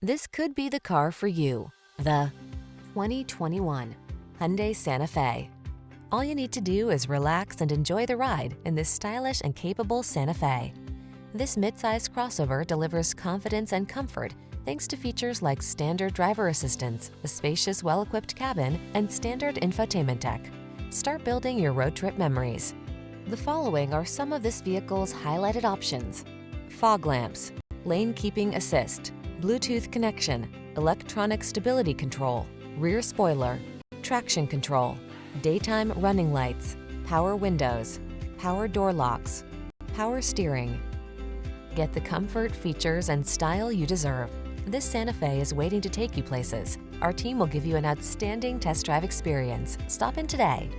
This could be the car for you. The 2021 Hyundai Santa Fe. All you need to do is relax and enjoy the ride in this stylish and capable Santa Fe. This midsize crossover delivers confidence and comfort thanks to features like standard driver assistance, a spacious, well-equipped cabin, and standard infotainment tech. Start building your road trip memories. The following are some of this vehicle's highlighted options: fog lamps, lane keeping assist, Bluetooth connection, electronic stability control, rear spoiler, traction control, daytime running lights, power windows, power door locks, power steering. Get the comfort, features, and style you deserve. This Santa Fe is waiting to take you places. Our team will give you an outstanding test drive experience. Stop in today.